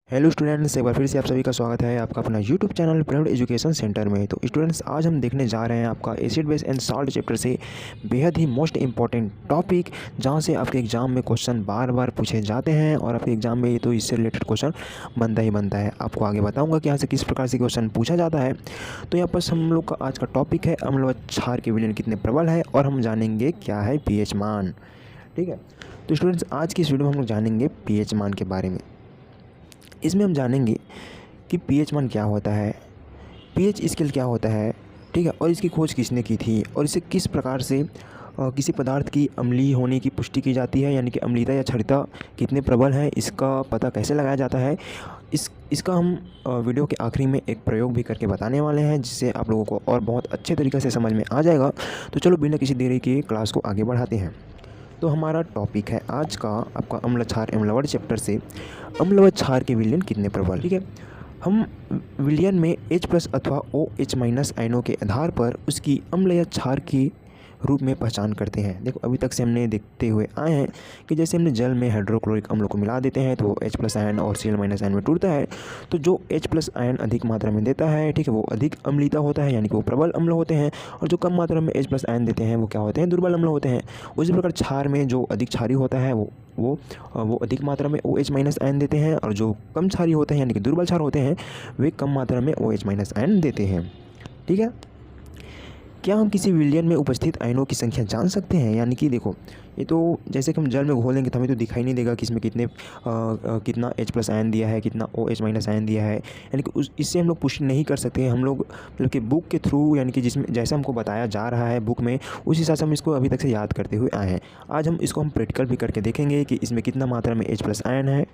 Hello students, एक बार फिर से आप सभी का स्वागत है आपका अपना YouTube channel Pred education centre में। तो स्टूडेंट्स, आज हम देखने जा रहे हैं आपका acid base and salt chapter से बेहद ही मोस्ट इंपॉर्टेंट टॉपिक, जहां से आपके एग्जाम में क्वेश्चन बार बार पूछे जाते हैं और आपके एग्जाम में तो इससे रिलेटेड क्वेश्चन बनता ही बनता है। आपको आगे बताऊँगा कि यहाँ से किस प्रकार से क्वेश्चन पूछा जाता है। तो यहाँ पर हम लोग का आज का टॉपिक है अम्ल व क्षार के विलयन कितने प्रबल है, और हम जानेंगे क्या है पीएच मान। ठीक है, तो स्टूडेंट्स, आज की इस वीडियो में हम लोग जानेंगे पीएच मान के बारे में। इसमें हम जानेंगे कि पीएच मान क्या होता है, पीएच स्केल क्या होता है, ठीक है, और इसकी खोज किसने की थी, और इसे किस प्रकार से किसी पदार्थ की अम्लीय होने की पुष्टि की जाती है, यानी कि अम्लीयता या क्षारीयता कितने प्रबल है, इसका पता कैसे लगाया जाता है। इसका हम वीडियो के आखिरी में एक प्रयोग भी करके बताने वाले हैं, जिससे आप लोगों को और बहुत अच्छे तरीके से समझ में आ जाएगा। तो चलो बिना किसी देरी के क्लास को आगे बढ़ाते हैं। तो हमारा टॉपिक है आज का आपका अम्ल क्षार एवं लवण चैप्टर से अम्ल व क्षार के विलयन कितने प्रबल। ठीक है, हम विलयन में H+ अथवा OH- आयनों के आधार पर उसकी अम्ल या क्षार के रूप में पहचान करते हैं। देखो, अभी तक से हमने देखते हुए आए हैं कि जैसे हमने जल में हाइड्रोक्लोरिक अम्लों को मिला देते हैं तो H+ आयन और Cl- आयन में टूटता है। तो जो H+ आयन अधिक मात्रा में देता है, ठीक है, वो अधिक अम्लीयता होता है, यानी कि वो प्रबल अम्ल होते हैं। और जो कम मात्रा में H+ आयन देते हैं वो क्या होते हैं, दुर्बल अम्ल होते हैं। उसी प्रकार क्षार में जो अधिक क्षारीय होता है वो अधिक मात्रा में OH- आयन देते हैं, और जो कम क्षारीय होते हैं यानी कि दुर्बल क्षार होते हैं वे कम मात्रा में OH- आयन देते हैं। ठीक है, क्या हम किसी विलयन में उपस्थित आयनों की संख्या जान सकते हैं? यानी कि देखो, ये तो जैसे कि हम जल में घोलेंगे तो हमें तो दिखाई नहीं देगा कि इसमें कितना H+ आयन दिया है, कितना OH- आयन दिया है, यानी कि इससे हम लोग पुष्टि नहीं कर सकते हैं। हम लोग मतलब कि बुक के थ्रू, यानी कि जिसमें जैसा हमको बताया जा रहा है बुक में, उस हिसाब से हम इसको अभी तक से याद करते हुए आए हैं। आज हम इसको प्रैक्टिकल भी करके देखेंगे कि इसमें कितना मात्रा में H+ आयन है,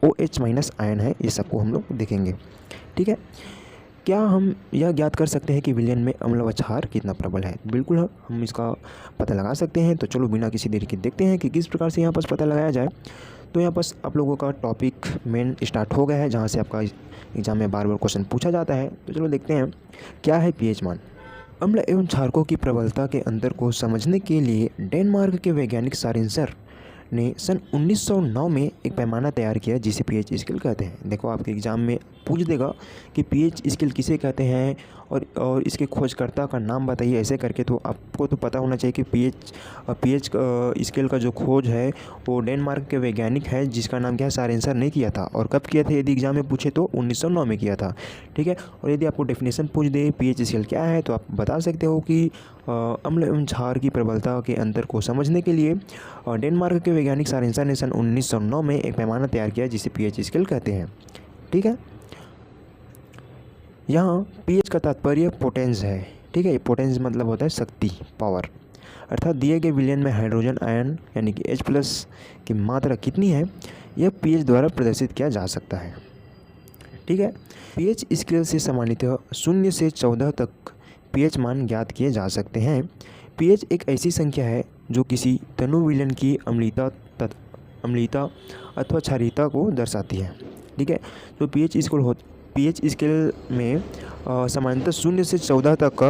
OH- आयन है, ये सबको हम लोग देखेंगे। ठीक है, क्या हम यह ज्ञात कर सकते हैं कि विलयन में अम्ल व क्षार कितना प्रबल है? बिल्कुल, हम इसका पता लगा सकते हैं। तो चलो बिना किसी देरी के देखते हैं कि किस प्रकार से यहाँ पर पता लगाया जाए। तो यहाँ पर आप लोगों का टॉपिक मेन स्टार्ट हो गया है, जहाँ से आपका एग्जाम में बार बार क्वेश्चन पूछा जाता है। तो चलो देखते हैं क्या है पीएच मान। अम्ल एवं क्षारकों की प्रबलता के अंतर को समझने के लिए डेनमार्क के वैज्ञानिक सारेंसर ने सन 1909 में एक पैमाना तैयार किया जिसे पीएच स्केल कहते हैं। देखो, आपके एग्ज़ाम में पूछ देगा कि पीएच स्केल किसे कहते हैं और इसके खोजकर्ता का नाम बताइए, ऐसे करके। तो आपको तो पता होना चाहिए कि पीएच स्केल का जो खोज है वो डेनमार्क के वैज्ञानिक है, जिसका नाम क्या है, सारेंसर ने किया था। और कब किया था यदि एग्ज़ाम में पूछे तो 1909 में किया था। ठीक है, और यदि आपको डेफिनेशन पूछ दे पीएच स्केल क्या है, तो आप बता सकते हो कि अम्ल एवं क्षार की प्रबलता के अंतर को समझने के लिए डेनमार्क के वैज्ञानिक सारेंसर ने सन 1909 में एक पैमाना तैयार किया जिसे पीएच स्केल कहते हैं। ठीक है, यहाँ पीएच का तात्पर्य पोटेंस है। ठीक है, पोटेंस मतलब होता है शक्ति, पावर, अर्थात दिए गए विलयन में हाइड्रोजन आयन यानी कि H+ की मात्रा कितनी है, यह पीएच द्वारा प्रदर्शित किया जा सकता है। ठीक है, पीएच स्केल से सामान्यतः 0 से 14 तक पीएच मान ज्ञात किए जा सकते हैं। पीएच एक ऐसी संख्या है जो किसी तनु विलयन की अम्लीयता अथवा क्षारीयता को दर्शाती है। ठीक है, तो पीएच स्केल में सामान्यतः 0 से 14 तक का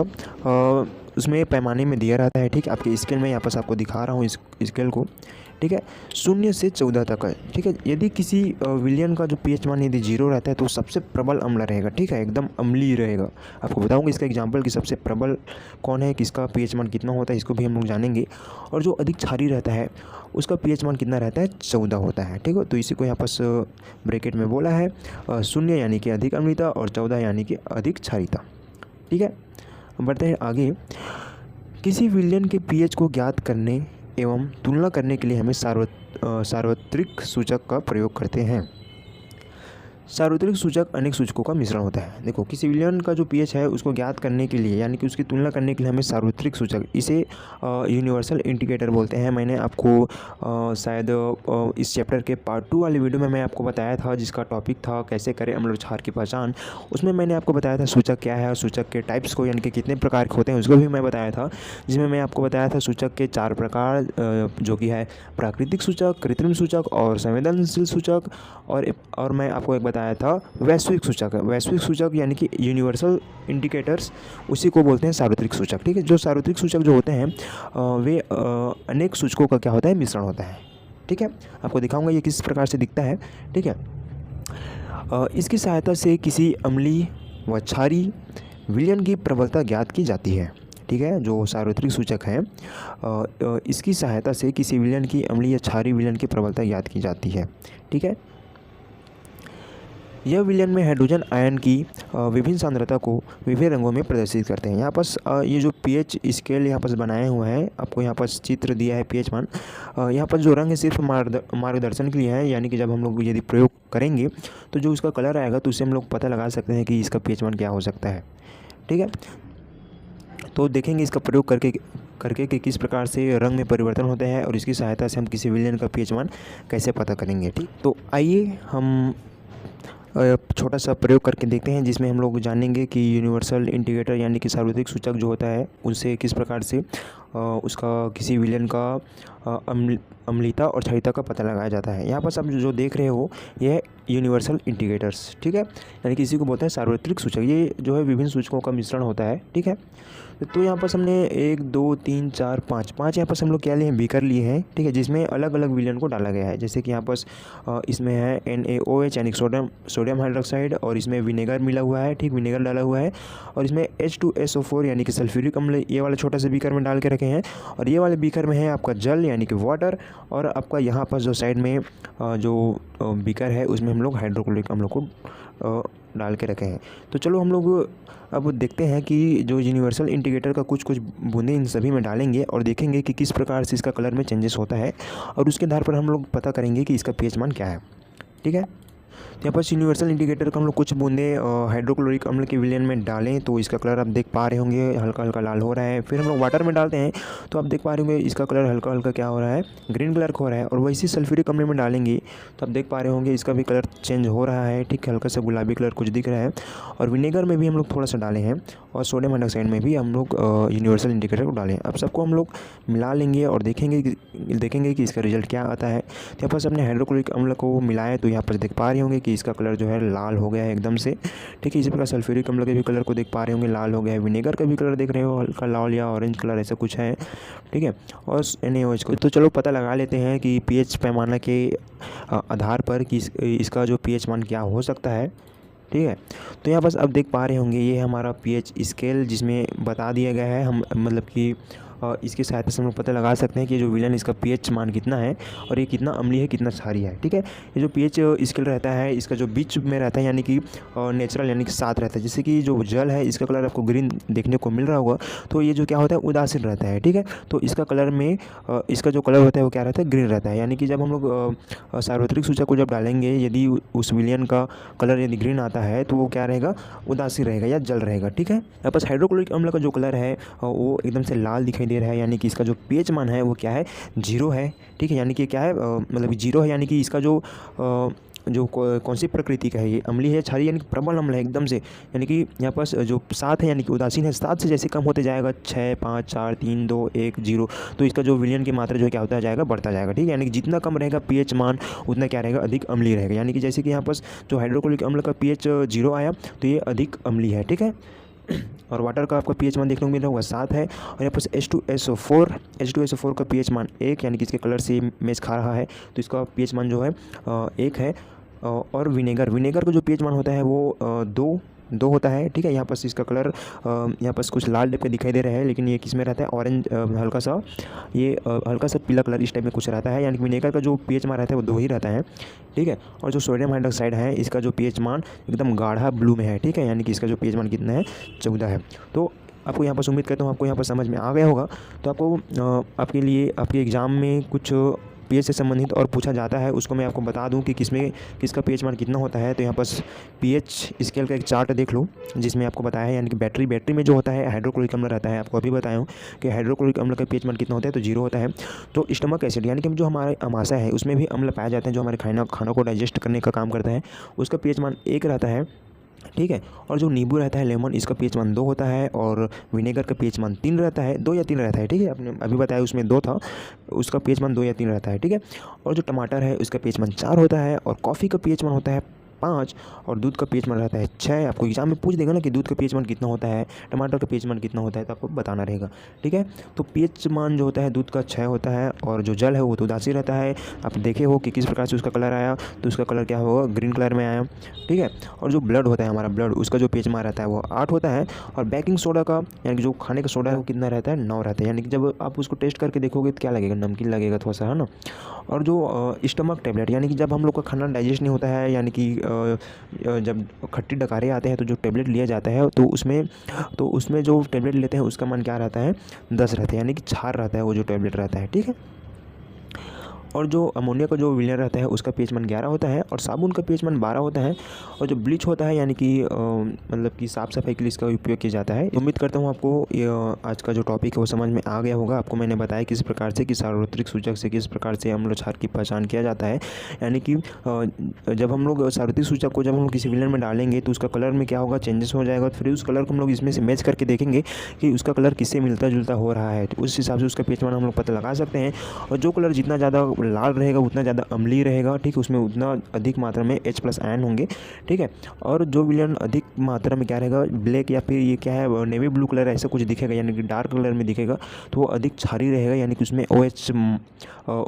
उसमें पैमाने में दिया रहता है। ठीक है, आपके स्केल में यहाँ पर आपको दिखा रहा हूँ इस स्केल को। ठीक है, 0 से 14 तक है। ठीक है, यदि किसी विलयन का जो पीएच मान यदि 0 रहता है तो सबसे प्रबल अम्ल रहेगा। ठीक है, एकदम अम्लीय रहेगा। आपको बताऊंगा इसका एग्जांपल कि सबसे प्रबल कौन है, किसका पीएच मान कितना होता है, इसको भी हम लोग जानेंगे। और जो अधिक क्षारीय रहता है उसका पीएच मान कितना रहता है, 14 होता है। ठीक है, तो इसी को यहाँ पर ब्रैकेट में बोला है 0 यानी कि अधिक अम्लीयता और 14 यानी कि अधिक क्षारीयता। ठीक है, बढ़ते हैं आगे। किसी विलयन के पीएच को ज्ञात करने एवं तुलना करने के लिए हमें सार्वत्रिक सूचक का प्रयोग करते हैं। सार्वत्रिक सूचक अनेक सूचकों का मिश्रण होता है। देखो, किसी विलयन का जो पीएच है उसको ज्ञात करने के लिए, यानी कि उसकी तुलना करने के लिए हमें सार्वत्रिक सूचक, इसे यूनिवर्सल इंडिकेटर बोलते हैं। मैंने आपको शायद इस चैप्टर के पार्ट 2 वाले वीडियो में मैं आपको बताया था, जिसका टॉपिक था कैसे करें अम्ल क्षार की पहचान। उसमें मैंने आपको बताया था सूचक क्या है और सूचक के टाइप्स को, यानी कि कितने प्रकार के होते हैं, उसको भी मैं बताया था। जिसमें मैं आपको बताया था सूचक के 4 प्रकार, जो कि है प्राकृतिक सूचक, कृत्रिम सूचक और संवेदनशील सूचक। और मैं आपको एक बताया था वैश्विक सूचक। वैश्विक सूचक यानी कि यूनिवर्सल इंडिकेटर्स, उसी को बोलते हैं सार्वत्रिक सूचक। ठीक है, जो सार्वत्रिक सूचक जो होते हैं वे अनेक सूचकों का क्या होता है, मिश्रण होता है। ठीक है, आपको दिखाऊंगा ये किस प्रकार से दिखता है। ठीक है, इसकी सहायता से किसी अम्लीय व क्षारीय विलयन की प्रबलता ज्ञात की जाती है। ठीक है, जो सार्वत्रिक सूचक है इसकी सहायता से किसी विलयन की अम्लीय या क्षारीय विलयन की प्रबलता ज्ञात की जाती है। ठीक है, यह विलयन में हाइड्रोजन आयन की विभिन्न सांद्रता को विभिन्न रंगों में प्रदर्शित करते हैं। यहाँ पर ये जो पीएच स्केल यहाँ पर बनाया हुआ है, आपको यहाँ पर चित्र दिया है पीएच मान। यहाँ पर जो रंग है सिर्फ मार्गदर्शन के लिए है, यानी कि जब हम लोग यदि प्रयोग करेंगे तो जो उसका कलर आएगा तो उससे हम लोग पता लगा सकते हैं कि इसका पीएच मान क्या हो सकता है। ठीक है, तो देखेंगे इसका प्रयोग करके कि किस प्रकार से रंग में परिवर्तन होते हैं और इसकी सहायता से हम किसी विलयन का पीएच मान कैसे पता करेंगे। ठीक, तो आइए हम छोटा सा प्रयोग करके देखते हैं, जिसमें हम लोग जानेंगे कि यूनिवर्सल इंटीग्रेटर यानी कि सार्वत्रिक सूचक जो होता है उससे किस प्रकार से उसका किसी विलयन का अम्लीयता और क्षारीयता का पता लगाया जाता है। यहाँ पर सब जो देख रहे हो ये है यूनिवर्सल इंटीग्रेटर्स। ठीक है, यानी कि इसी को बोलते हैं सार्वत्रिक सूचक। ये जो है विभिन्न सूचकों का मिश्रण होता है। ठीक है, तो यहाँ पर हमने 1 2 3 4 5 यहाँ पर हम लोग क्या लिए हैं, बीकर लिए हैं। ठीक है, जिसमें अलग अलग विलयन को डाला गया है। जैसे कि यहाँ पर इसमें है NaOH यानी सोडियम हाइड्रोक्साइड, और इसमें विनेगर मिला हुआ है। ठीक, विनेगर डाला हुआ है, और इसमें H2SO4 यानी कि सल्फ्यूरिक अम्ल ये वाला छोटा सा बीकर में डाल के रखे हैं, और ये वाले बीकर में है आपका जल यानी कि वाटर, और आपका यहाँ पर जो साइड में जो बीकर है उसमें हम लोग हाइड्रोक्लोरिक अम्ल को डाल के रखे हैं। तो चलो हम लोग अब देखते हैं कि जो यूनिवर्सल इंटीग्रेटर का कुछ बूंदें इन सभी में डालेंगे और देखेंगे कि किस प्रकार से इसका कलर में चेंजेस होता है, और उसके आधार पर हम लोग पता करेंगे कि इसका पीएच मान क्या है। ठीक है, तो यहाँ पर यूनिवर्सल इंटीग्रेटर का हम लोग कुछ बूंदे हाइड्रोक्लोरिक अम्ल के विलयन में डालें तो इसका कलर आप देख पा रहे होंगे हल्का हल्का लाल हो रहा है। फिर हम लोग वाटर में डालते हैं तो आप देख पा रहे होंगे इसका कलर हल्का हल्का क्या हो रहा है, ग्रीन कलर का हो रहा है। और वैसे सल्फ्यूरिक अम्ल में डालेंगे तो आप देख पा रहे होंगे इसका भी कलर चेंज हो रहा है। ठीक है, हल्का सा गुलाबी कलर कुछ दिख रहा है। और विनेगर में भी हम लोग थोड़ा सा डाले हैं, और सोडियम हाइड्रोक्साइड में भी हम लोग यूनिवर्सल इंटीग्रेटर को डालें। अब सबको हम लोग मिला लेंगे और देखेंगे कि इसका रिजल्ट क्या आता है। तो यहाँ पर हमने हाइड्रोक्लोरिक अम्ल को मिलाया तो यहाँ पर देख पा रहे होंगे कि इसका कलर जो है लाल हो गया है एकदम से। ठीक है, इसी प्रकार सल्फ्यूरिक अम्ल के भी कलर को देख पा रहे होंगे लाल हो गया है। विनेगर का भी कलर देख रहे हो हल्का लाल या ऑरेंज कलर ऐसा कुछ है। ठीक है, और NaOH को तो चलो पता लगा लेते हैं कि पीएच पैमाना के आधार पर कि इसका जो पीएच मान क्या हो सकता है। ठीक है, तो यहाँ बस अब देख पा रहे होंगे ये हमारा पीएच स्केल जिसमें बता दिया गया है। हम मतलब कि इसकी सहायता से हम लोग पता लगा सकते हैं कि जो विलयन इसका पीएच मान कितना है और ये कितना अम्लीय है कितना क्षारीय है। ठीक है, ये जो पीएच स्केल रहता है इसका जो बीच में रहता है यानी कि नेचुरल यानी कि साथ रहता है। जैसे कि जो जल है इसका कलर आपको ग्रीन देखने को मिल रहा होगा, तो ये जो क्या होता है उदासीन रहता है। ठीक है, तो इसका कलर में इसका जो कलर होता है वो क्या रहता है, ग्रीन रहता है। यानी कि जब हम लोग सार्वत्रिक सूचक को जब डालेंगे यदि उस विलयन का कलर यदि ग्रीन आता है तो वो क्या रहेगा, उदासीन रहेगा या जल रहेगा। ठीक है, यहाँ पर हाइड्रोक्लोरिक अम्ल का जो कलर है वो एकदम से लाल दिखाई दे रहा है, यानी कि इसका जो पीएच मान है वो क्या है, 0 है। ठीक है, यानी कि क्या है मतलब 0 है, यानी कि इसका जो कौन सी प्रकृति का है, ये अम्लीय है क्षारीय यानी कि प्रबल अम्ल है एकदम से। यानी कि यहाँ पर जो 7 है यानी कि उदासीन है, 7 से जैसे कम होते जाएगा 6 5 4 3 2 1 0, तो इसका जो विलयन की मात्रा जो है क्या होता जाएगा, बढ़ता जाएगा। ठीक है, यानी कि जितना कम रहेगा पीएच मान उतना क्या रहेगा, अधिक अम्लीय रहेगा। यानी कि जैसे कि यहाँ पर जो हाइड्रोक्लोरिक अम्ल का पीएच 0 आया तो ये अधिक अम्लीय है। ठीक है, और वाटर का आपका पीएच मान देखने को मिल रहा होगा 7 है। और यहाँ पर H2SO4 का पीएच मान 1 यानी कि इसके कलर से मैच खा रहा है तो इसका पीएच मान जो है 1 है। और विनेगर का जो पीएच मान होता है वो 2 होता है। ठीक है, यहाँ पर इसका कलर यहाँ पर कुछ लाल टाइप का दिखाई दे रहा है, लेकिन ये किस में रहता है, ऑरेंज हल्का सा पीला कलर इस टाइप में कुछ रहता है। यानी कि विनेगर का जो पीएच मान रहता है वो 2 ही रहता है। ठीक है, और जो सोडियम हाइड्रोक्साइड है इसका जो पीएच मान एकदम गाढ़ा ब्लू में है। ठीक है, यानी कि इसका जो पीएच मान कितना है, 14 है। तो आपको यहाँ पर उम्मीद करता हूँ आपको यहाँ पर समझ में आ गया होगा। तो आपको आपके लिए आपके एग्ज़ाम में कुछ पीएच से संबंधित और पूछा जाता है उसको मैं आपको बता दूं कि किसका पीएच मान कितना होता है। तो यहाँ पर पीएच स्केल का एक चार्ट देख लो जिसमें आपको बताया है, यानी कि बैटरी में जो होता है हाइड्रोक्लोरिक अम्ल रहता है। आपको अभी बताया हूँ कि हाइड्रोक्लोरिक अम्ल का पीएच मान कितना होता है, तो 0 होता है। तो स्टमक एसिड यानी कि जो हमारे अमाशय है उसमें भी अम्ल पाए जाते हैं जो हमारे खानों को डाइजेस्ट करने का काम करता है, उसका पीएच मान 1 रहता है। ठीक है, और जो नींबू रहता है लेमन, इसका पीएच मान 2 होता है। और विनेगर का पीएच मान 3 रहता है, 2 या 3 रहता है। ठीक है, आपने अभी बताया उसमें 2 था, उसका पीएच मान 2 या 3 रहता है। ठीक है, और जो टमाटर है उसका पीएच मान 4 होता है। और कॉफ़ी का पीएच मान होता है 5 और दूध का पीएच मान रहता है 6। आपको एग्जाम में पूछ देगा ना कि दूध का पीएच मान कितना होता है, टमाटर का पीएच मान कितना होता है, तो आपको बताना रहेगा। ठीक है, तो पीएच मान जो होता है दूध का 6 होता है और जो जल है वो तो उदासीन रहता है। आप देखे हो कि किस प्रकार से उसका कलर आया, तो उसका कलर क्या होगा, ग्रीन कलर में आया। ठीक है, और जो ब्लड होता है हमारा ब्लड, उसका जो पीएच मान रहता है वो 8 होता है। और बेकिंग सोडा का यानी कि जो खाने का सोडा है वो कितना रहता है, 9 रहता है। यानी कि जब आप उसको टेस्ट करके देखोगे तो क्या लगेगा, नमकीन लगेगा थोड़ा सा, है ना। और जो स्टमक टैबलेट यानी कि जब हम लोग का खाना डाइजेस्ट नहीं होता है, यानी कि जब खट्टी डकारे आते हैं तो जो टैबलेट लिया जाता है तो उसमें जो टैबलेट लेते हैं उसका मान क्या रहता है, 10 रहता है। यानी कि क्षार रहता है वो जो टैबलेट रहता है। ठीक है, और जो अमोनिया का जो विलयन रहता है उसका पीएच मान 11 होता है और साबुन का पीएच मान 12 होता है। और जो ब्लीच होता है यानी कि मतलब कि साफ़ सफाई के लिए इसका उपयोग किया जाता है। उम्मीद करता हूँ आपको आज का जो टॉपिक है वो समझ में आ गया होगा। आपको मैंने बताया किस प्रकार से कि सार्वत्रिक सूचक से किस प्रकार से अम्ल क्षार की पहचान किया जाता है। यानी कि जब हम लोग सार्वत्रिक सूचक को जब हम लोग किसी विलयन में डालेंगे तो उसका कलर में क्या होगा, चेंजेस हो जाएगा। फिर उस कलर को हम लोग इसमें से मैच करके देखेंगे कि उसका कलर किससे मिलता जुलता हो रहा है, तो उस हिसाब से उसका पीएच मान हम लोग पता लगा सकते हैं। और जो कलर जितना ज़्यादा लाल रहेगा उतना ज़्यादा अम्लीय रहेगा। ठीक है, उसमें उतना अधिक मात्रा में H+ आयन होंगे। ठीक है, और जो विलयन अधिक मात्रा में क्या रहेगा, ब्लैक या फिर ये क्या है नेवी ब्लू कलर ऐसा कुछ दिखेगा, यानी कि डार्क कलर में दिखेगा, तो वो अधिक क्षारीय रहेगा। यानी कि उसमें OH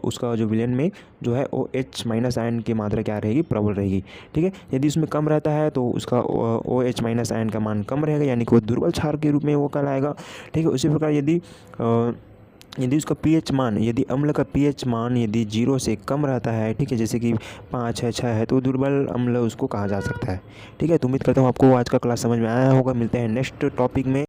उसका जो विलयन में जो है OH- आयन की मात्रा क्या रहेगी, प्रबल रहेगी। ठीक है, यदि उसमें कम रहता है तो उसका OH- आयन का मान कम रहेगा, यानी कि वो दुर्बल क्षार के रूप में वो कहलाएगा। ठीक है, उसी प्रकार यदि उसका पीएच मान, यदि अम्ल का पीएच मान यदि 0 से कम रहता है, ठीक है, जैसे कि 5 है, 6 है, तो दुर्बल अम्ल उसको कहा जा सकता है। ठीक है, तो उम्मीद करता हूँ आपको आज का क्लास समझ में आया होगा। मिलते हैं नेक्स्ट टॉपिक में।